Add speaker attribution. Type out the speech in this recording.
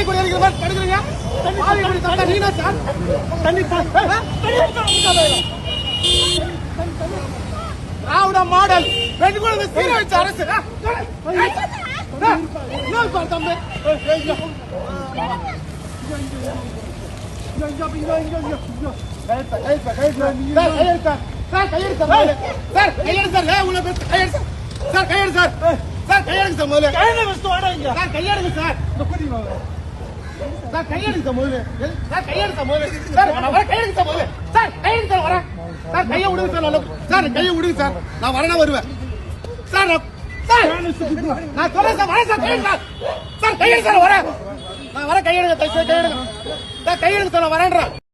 Speaker 1: குடியிருக்கிற மாதிரி தடுக்கிறீங்க. ஆவி குடி தந்தா நீனா சார்? தண்ணி திராவிட மாடல் பெண் குழந்தை சீரழிச்ச அரசு. தம்பி கையை விடுங்க சார், கையை விடுங்க சார். நான் வரேன் வருவேன் சார். நான் சொல்றேன் சார், வரேன் சார். கையெடு சார், வரேன். நான் வரேன். கையெடுங்க, கையெடுங்க சார். நான் வரேன்றேன்.